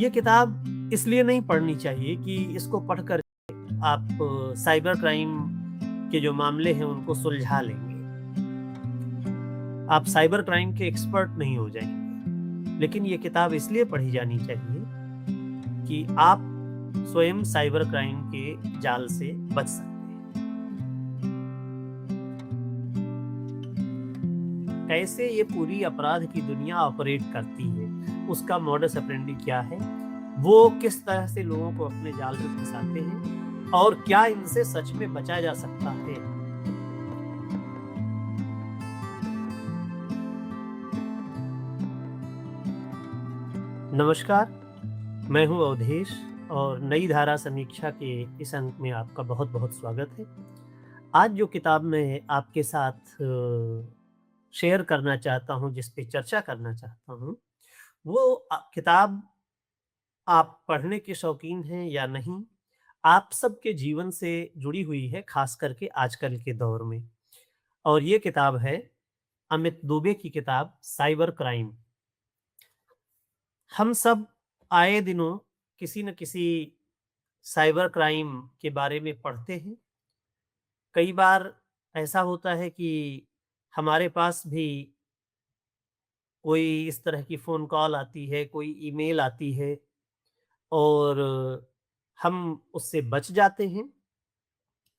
ये किताब इसलिए नहीं पढ़नी चाहिए कि इसको पढ़कर आप साइबर क्राइम के जो मामले हैं उनको सुलझा लेंगे। आप साइबर क्राइम के एक्सपर्ट नहीं हो जाएँगे। लेकिन ये किताब इसलिए पढ़ी जानी चाहिए कि आप स्वयं साइबर क्राइम के जाल से बच सकते हैं। कैसे ये पूरी अपराध की दुनिया ऑपरेट करती है, उसका मॉडस ऑपरेंडी क्या है, वो किस तरह से लोगों को अपने जाल में फँसाते हैं और क्या इनसे सच में बचा जा सकता है। नमस्कार, मैं हूँ अवधेश और नई धारा समीक्षा के इस अंक में आपका बहुत-बहुत स्वागत है। आज जो किताब मैं आपके साथ शेयर करना चाहता हूँ, जिस पे चर्चा करना चाहता हूँ, वो किताब आप पढ़ने के शौकीन हैं या नहीं, आप सबके जीवन से जुड़ी हुई है, ख़ास करके आजकल के दौर में। और ये किताब है अमित दुबे की किताब साइबर क्राइम। हम सब आए दिनों किसी न किसी साइबर क्राइम के बारे में पढ़ते हैं। कई बार ऐसा होता है कि हमारे पास भी कोई इस तरह की फ़ोन कॉल आती है, कोई ईमेल आती है और हम उससे बच जाते हैं।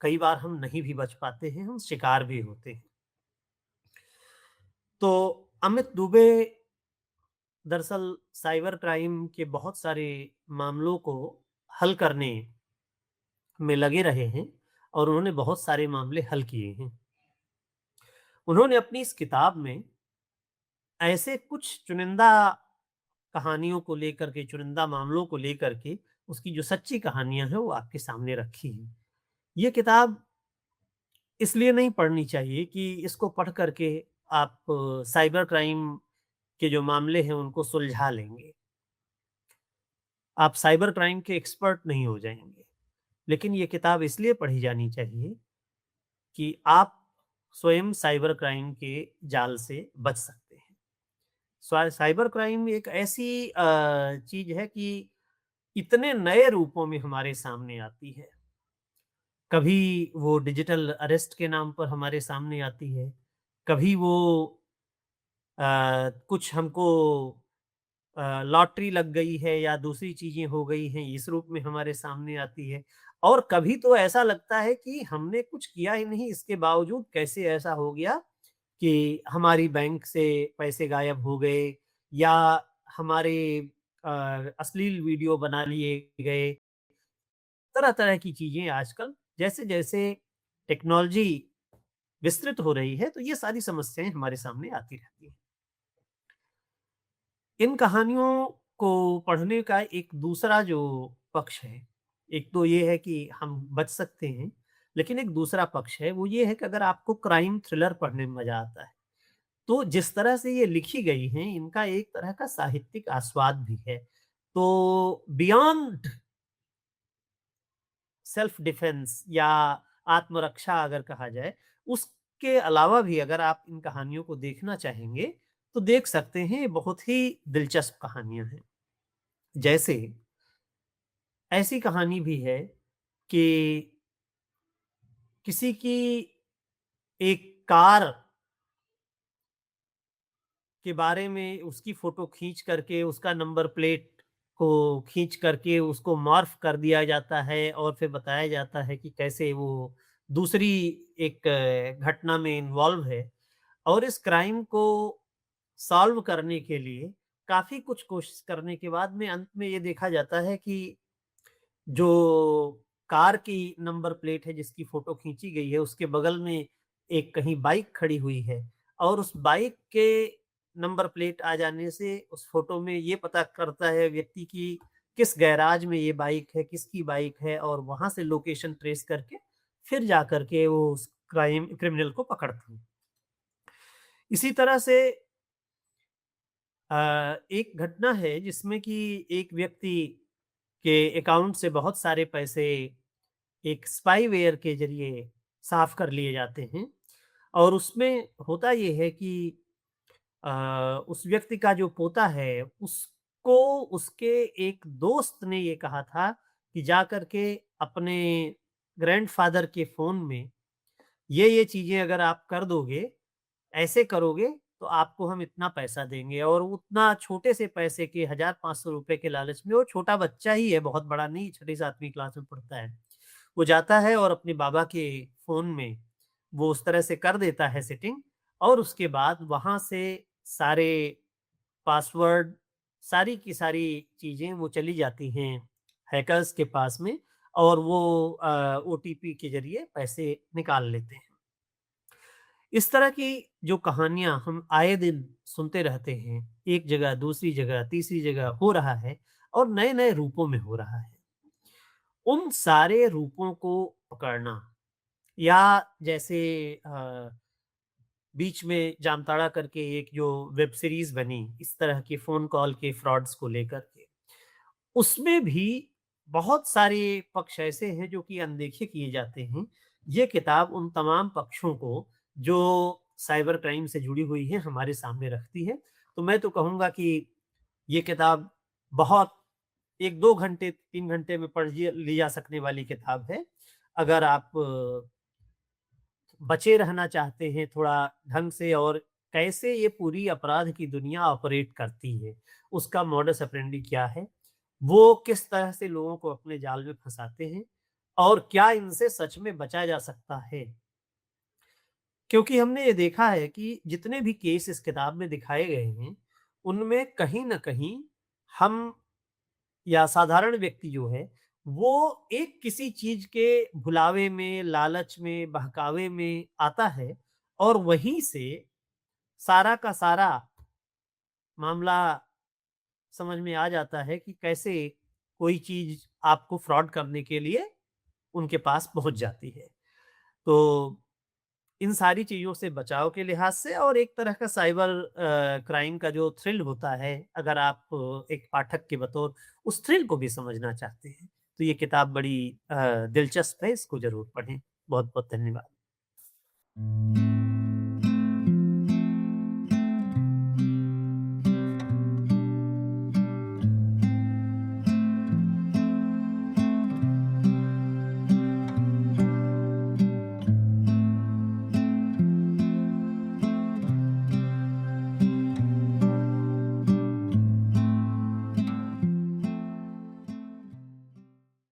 कई बार हम नहीं भी बच पाते हैं, हम शिकार भी होते हैं। तो अमित दुबे दरअसल साइबर क्राइम के बहुत सारे मामलों को हल करने में लगे रहे हैं और उन्होंने बहुत सारे मामले हल किए हैं। उन्होंने अपनी इस किताब में ऐसे कुछ चुनिंदा कहानियों को लेकर के, चुनिंदा मामलों को लेकर के, उसकी जो सच्ची कहानियाँ हैं, वो आपके सामने रखी हैं। ये किताब इसलिए नहीं पढ़नी चाहिए कि इसको पढ़ कर के आप साइबर क्राइम के जो मामले हैं, उनको सुलझा लेंगे। आप साइबर क्राइम के एक्सपर्ट नहीं हो जाएँगे। लेकिन ये किताब इसलिए पढ़ी जानी चाहिए कि आप स्वयं साइबर क्राइम के जाल से बच सकते हैं। साइबर क्राइम एक ऐसी चीज़ है कि इतने नए रूपों में हमारे सामने आती है। कभी वो डिजिटल अरेस्ट के नाम पर हमारे सामने आती है, कभी वो कुछ हमको लॉटरी लग गई है या दूसरी चीज़ें हो गई हैं, इस रूप में हमारे सामने आती है। और कभी तो ऐसा लगता है कि हमने कुछ किया ही नहीं, इसके बावजूद कैसे ऐसा हो गया कि हमारी बैंक से पैसे गायब हो गए या हमारे अश्लील वीडियो बना लिए गए। तरह-तरह की चीज़ें आजकल जैसे-जैसे टेक्नोलॉजी विस्तृत हो रही है, तो ये सारी समस्याएँ हमारे सामने आती रहती हैं। इन कहानियों को पढ़ने का एक दूसरा जो पक्ष है, एक तो ये है कि हम बच सकते हैं, लेकिन एक दूसरा पक्ष है, वो ये है कि अगर आपको क्राइम थ्रिलर पढ़ने में मज़ा आता है, तो जिस तरह से ये लिखी गई हैं, इनका एक तरह का साहित्यिक आस्वाद भी है। तो बियॉन्ड सेल्फ डिफेंस या आत्मरक्षा अगर कहा जाए, उसके अलावा भी अगर आप इन कहानियों को देखना चाहेंगे, तो देख सकते हैं, ये बहुत ही दिलचस्प कहानियाँ हैं। जैसे ऐसी कहानी भी है कि किसी की एक कार के बारे में उसकी फ़ोटो खींच करके उसका नंबर प्लेट को खींच करके उसको मॉर्फ कर दिया जाता है और फिर बताया जाता है कि कैसे वो दूसरी एक घटना में इन्वॉल्व है और इस क्राइम को सॉल्व करने के लिए काफ़ी कुछ कोशिश करने के बाद में अंत में ये देखा जाता है कि जो कार की नंबर प्लेट है जिसकी फ़ोटो खींची गई है, उसके बगल में एक कहीं बाइक खड़ी हुई है और उस बाइक के नंबर प्लेट आ जाने से उस फ़ोटो में ये पता करता है व्यक्ति कि किस गैराज में ये बाइक है, किसकी बाइक है और वहाँ से लोकेशन ट्रेस करके फिर जा कर के वो उस क्रिमिनल को पकड़ते हैं। इसी तरह से एक घटना है जिसमें कि एक व्यक्ति के अकाउंट से बहुत सारे पैसे एक स्पाईवेयर के ज़रिए साफ़ कर लिए जाते हैं और उसमें होता ये है कि उस व्यक्ति का जो पोता है, को उसके एक दोस्त ने ये कहा था कि जा कर के अपने ग्रैंडफ़ादर के फ़ोन में ये चीज़ें अगर आप कर दोगे, ऐसे करोगे तो आपको हम इतना पैसा देंगे और उतना छोटे से पैसे के ₹1500 के लालच में वो छोटा बच्चा ही है, बहुत बड़ा नहीं, छठी 7वीं क्लास में पढ़ता है। वो जाता है और अपने बाबा के फ़ोन में वो उस तरह से कर देता है सेटिंग और उसके बाद वहाँ से सारे पासवर्ड, सारी की सारी चीज़ें वो चली जाती हैं हैकर्स के पास में और वो ओटीपी के ज़रिए पैसे निकाल लेते हैं। इस तरह की जो कहानियाँ हम आए दिन सुनते रहते हैं, एक जगह, दूसरी जगह, तीसरी जगह हो रहा है और नए-नए रूपों में हो रहा है। उन सारे रूपों को पकड़ना या जैसे बीच में जामताड़ा करके एक जो वेब सीरीज़ बनी, इस तरह के फ़ोन कॉल के फ्रॉड्स को लेकर के, उसमें भी बहुत सारे पक्ष ऐसे हैं जो कि अनदेखे किए जाते हैं। ये किताब उन तमाम पक्षों को जो साइबर क्राइम से जुड़ी हुई हैं, हमारे सामने रखती है। तो मैं तो कहूँगा कि ये किताब बहुत 1-2 घंटे, 3 घंटे में पढ़ ली जा सकने वाली किताब है। अगर आप बचे रहना चाहते हैं थोड़ा ढंग से और कैसे ये पूरी अपराध की दुनिया ऑपरेट करती है, उसका मॉडस ऑपरेंडी क्या है, वो किस तरह से लोगों को अपने जाल में फँसाते हैं और क्या इनसे सच में बचा जा सकता है। क्योंकि हमने ये देखा है कि जितने भी केस इस किताब में दिखाए गए हैं, उनमें कहीं न कहीं हम या साधारण व्यक्ति जो है, वो एक किसी चीज़ के भुलावे में, लालच में, बहकावे में आता है और वहीं से सारा का सारा मामला समझ में आ जाता है कि कैसे कोई चीज़ आपको फ्रॉड करने के लिए उनके पास पहुँच जाती है। तो इन सारी चीज़ों से बचाव के लिहाज से और एक तरह का साइबर क्राइम का जो थ्रिल होता है, अगर आप एक पाठक के बतौर उस थ्रिल को भी समझना चाहते हैं, तो ये किताब बड़ी दिलचस्प है, इसको ज़रूर पढ़ें। बहुत-बहुत धन्यवाद।